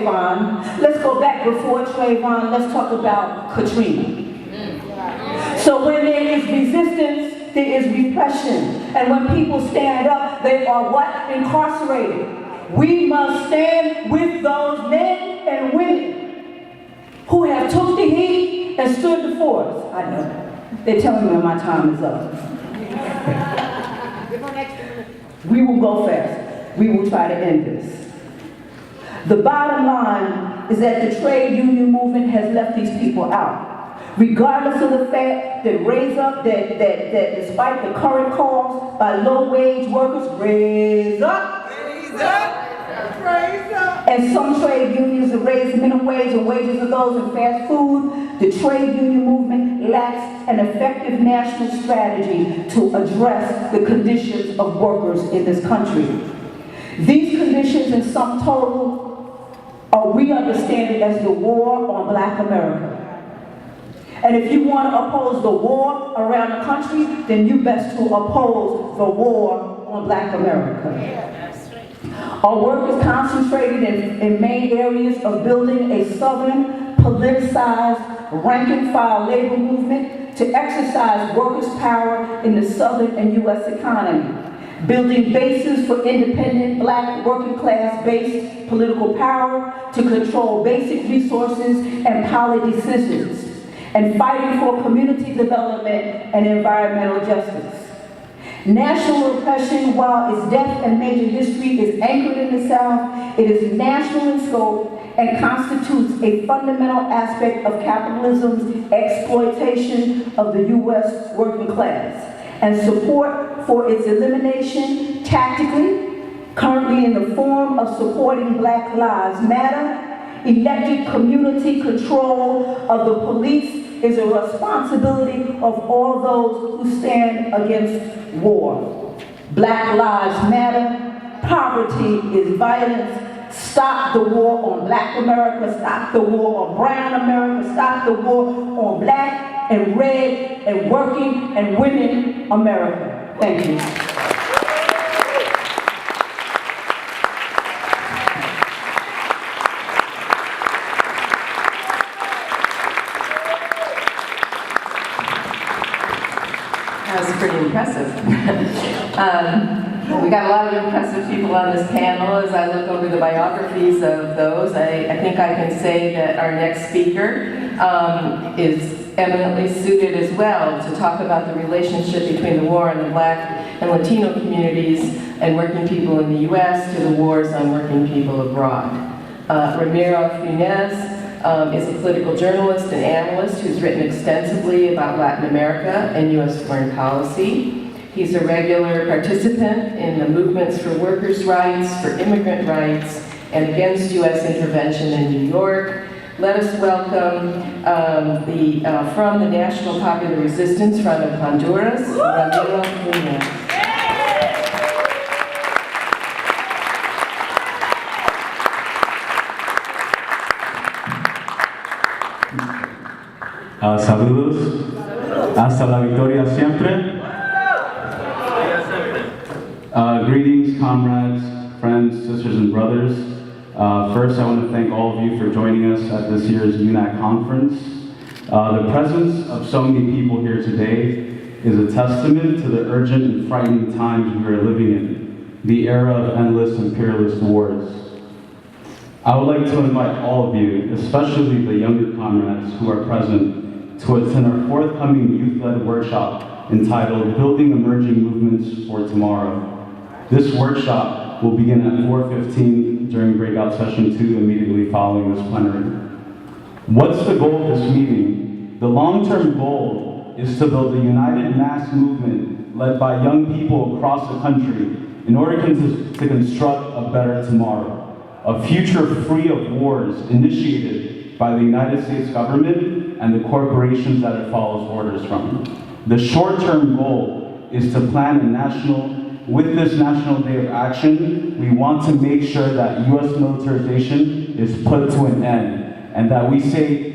Trayvon. Let's go back before Trayvon. Let's talk about Katrina. So when there is resistance, there is repression. And when people stand up, they are what? Incarcerated. We must stand with those men and women who have took the heat and stood the force. I know. They're telling me my time is up. We will go fast. We will try to end this. The bottom line is that the trade union movement has left these people out. Regardless of the fact that that despite the current calls by low-wage workers, raise up, raise up, raise up. And some trade unions have raised minimum wage and wages of those in fast food, the trade union movement lacks an effective national strategy to address the conditions of workers in this country. These conditions in sum total we understand it as the war on Black America. And if you want to oppose the war around the country, then you best to oppose the war on Black America. Our work is concentrated in main areas of building a Southern, politicized, rank-and-file labor movement to exercise workers' power in the Southern and U.S. economy, building bases for independent Black working-class-based political power to control basic resources and policy decisions, and fighting for community development and environmental justice. National repression, while its depth and major history is anchored in the South, it is national in scope and constitutes a fundamental aspect of capitalism's exploitation of the U.S. working class, and support for its elimination tactically, currently in the form of supporting Black Lives Matter, elected community control of the police is a responsibility of all those who stand against war. Black Lives Matter, poverty is violence, stop the war on Black America, stop the war on brown America, stop the war on Black and red and working and women America. Thank you. That was pretty impressive. We got a lot of impressive people on this panel. As I look over the biographies of those, I think I can say that our next speaker is eminently suited as well to talk about the relationship between the war on the Black and Latino communities and working people in the U.S. to the wars on working people abroad. Ramiro Funes is a political journalist and analyst who's written extensively about Latin America and U.S. foreign policy. He's a regular participant in the movements for workers' rights, for immigrant rights, and against U.S. intervention in New York. Let us welcome from the National Popular Resistance Front of Honduras, Ramiro Funes. Saludos. Hasta la victoria siempre. Greetings, comrades, friends, sisters, and brothers. First, I want to thank all of you for joining us at this year's UNAC conference. The presence of so many people here today is a testament to the urgent and frightening times we are living in, the era of endless imperialist wars. I would like to invite all of you, especially the younger comrades who are present, to attend our forthcoming youth-led workshop entitled Building Emerging Movements for Tomorrow. This workshop will begin at 4:15 during breakout session 2 immediately following this plenary. What's the goal of this meeting? The long-term goal is to build a united mass movement led by young people across the country in order to construct a better tomorrow, a future free of wars initiated by the United States government and the corporations that it follows orders from. The short-term goal is to plan with this National Day of Action, we want to make sure that U.S. militarization is put to an end, and that we say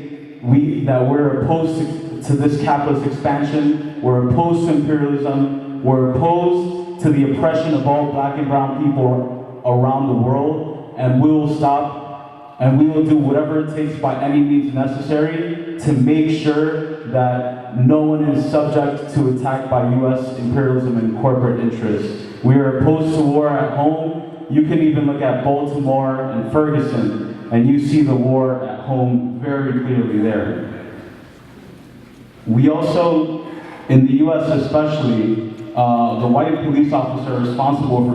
that we're opposed to this capitalist expansion, we're opposed to imperialism, we're opposed to the oppression of all Black and brown people around the world, and we will stop and we will do whatever it takes by any means necessary to make sure that no one is subject to attack by US imperialism and corporate interests. We are opposed to war at home. You can even look at Baltimore and Ferguson, and you see the war at home very clearly there. We also, in the US especially, the white police officer responsible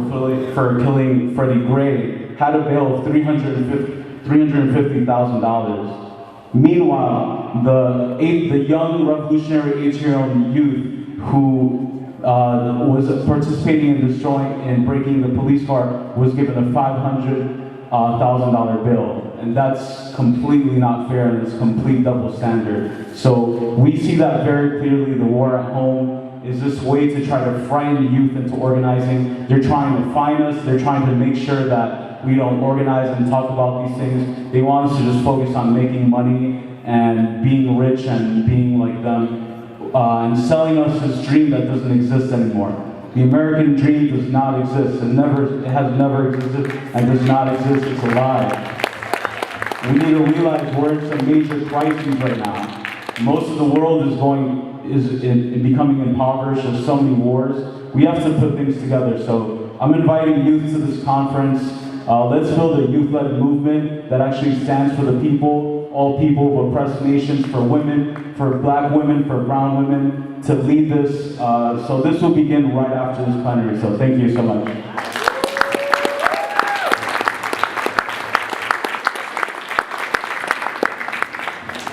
for killing Freddie Gray had a bail of $350,000. Meanwhile, the young revolutionary 18-year-old youth who was participating in destroying and breaking the police car was given a $500,000 bail. And that's completely not fair, and it's complete double standard. So we see that very clearly. The war at home is this way to try to frighten youth into organizing. They're trying to fine us. They're trying to make sure that we don't organize and talk about these things. They want us to just focus on making money and being rich and being like them, and selling us this dream that doesn't exist anymore. The American dream does not exist. It has never existed and does not exist. It's a lie. We need to realize we're in some major crises right now. Most of the world is becoming impoverished. There's so many wars. We have to put things together. So I'm inviting youth to this conference. Let's build a youth-led movement that actually stands for the people, all people of oppressed nations, for women, for black women, for brown women, to lead this. So this will begin right after this plenary. So thank you so much.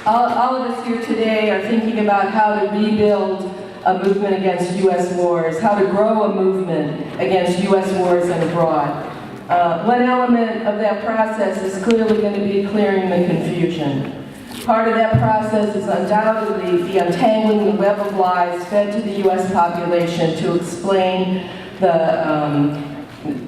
All of us here today are thinking about how to rebuild a movement against U.S. wars, how to grow a movement against U.S. wars and abroad. One element of that process is clearly going to be clearing the confusion. Part of that process is undoubtedly the untangling the web of lies fed to the U.S. population to explain the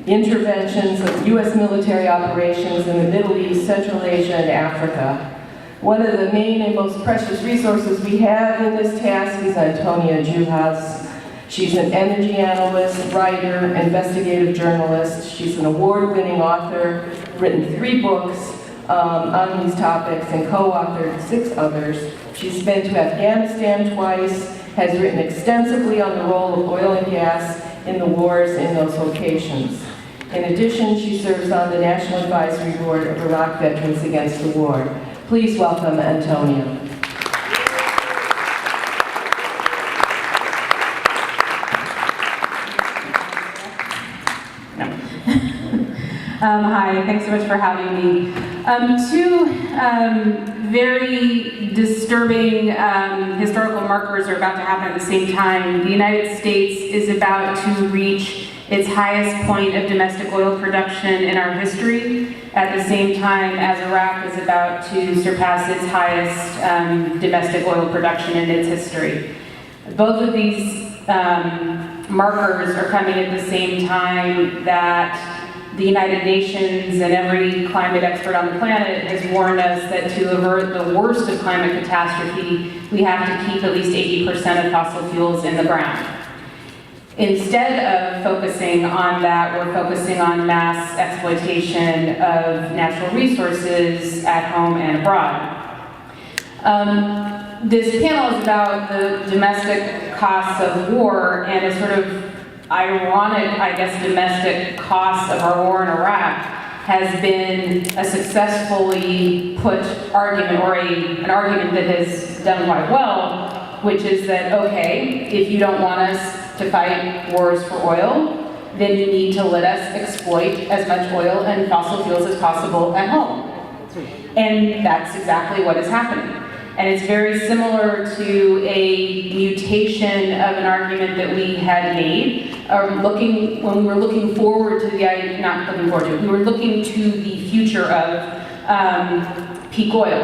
interventions of U.S. military operations in the Middle East, Central Asia, and Africa. One of the main and most precious resources we have in this task is Antonia Juhas. She's an energy analyst, writer, investigative journalist. She's an award-winning author, written 3 books on these topics and co-authored 6 others. She's been to Afghanistan twice, has written extensively on the role of oil and gas in the wars in those locations. In addition, she serves on the National Advisory Board of Iraq Veterans Against the War. Please welcome Antonia. Hi, thanks so much for having me. 2 very disturbing historical markers are about to happen at the same time. The United States is about to reach its highest point of domestic oil production in our history, at the same time as Iraq is about to surpass its highest domestic oil production in its history. Both of these markers are coming at the same time that the United Nations and every climate expert on the planet has warned us that to avert the worst of climate catastrophe, we have to keep at least 80% of fossil fuels in the ground. Instead of focusing on that, we're focusing on mass exploitation of natural resources at home and abroad. This panel is about the domestic costs of war and a sort of ironic, I guess, domestic cost of our war in Iraq has been a successfully put argument, or an argument that has done quite well, which is that, okay, if you don't want us to fight wars for oil, then you need to let us exploit as much oil and fossil fuels as possible at home. And that's exactly what is happening. And it's very similar to a mutation of an argument that we had made, when we were looking forward to we were looking to the future of peak oil,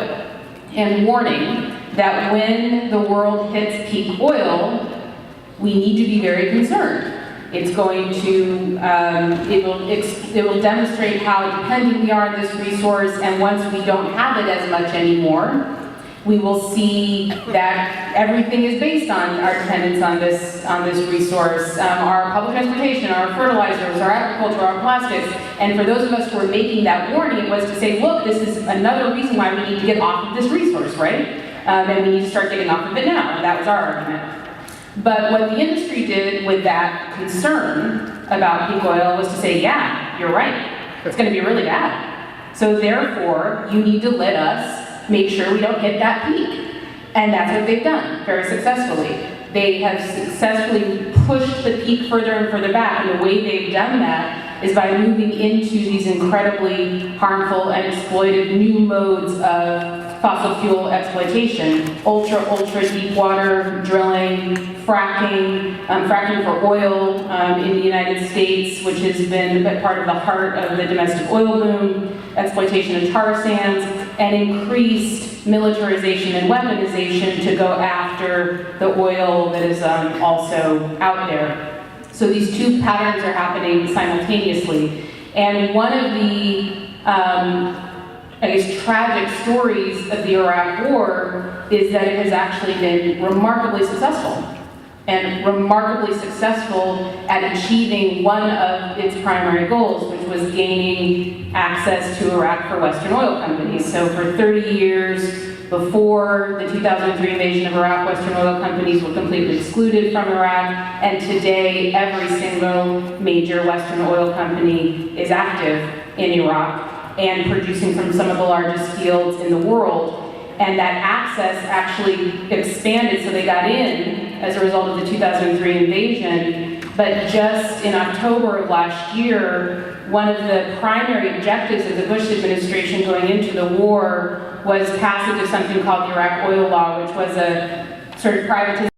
and warning that when the world hits peak oil, we need to be very concerned. It's going to, it will demonstrate how dependent we are on this resource, and once we don't have it as much anymore, we will see that everything is based on our dependence on this resource, our public transportation, our fertilizers, our agriculture, our plastics. And for those of us who are making that warning, it was to say, look, this is another reason why we need to get off of this resource, right? And we need to start getting off of it now. And that was our argument. But what the industry did with that concern about peak oil was to say, yeah, you're right. It's going to be really bad. So therefore, you need to let us make sure we don't hit that peak. And that's what they've done very successfully. They have successfully pushed the peak further and further back, and the way they've done that is by moving into these incredibly harmful and exploitive new modes of fossil fuel exploitation. Ultra deep water drilling, fracking for oil in the United States, which has been a part of the heart of the domestic oil boom, exploitation of tar sands, and increased militarization and weaponization to go after the oil that is also out there. So these two patterns are happening simultaneously. And one of the, tragic stories of the Iraq War is that it has actually been remarkably successful. And remarkably successful at achieving one of its primary goals, which was gaining access to Iraq for Western oil companies. So for 30 years before the 2003 invasion of Iraq, Western oil companies were completely excluded from Iraq, and today every single major Western oil company is active in Iraq and producing from some of the largest fields in the world. And that access actually expanded, so they got in as a result of the 2003 invasion. But just in October of last year, one of the primary objectives of the Bush administration going into the war was passage of something called the Iraq Oil Law, which was a sort of privatization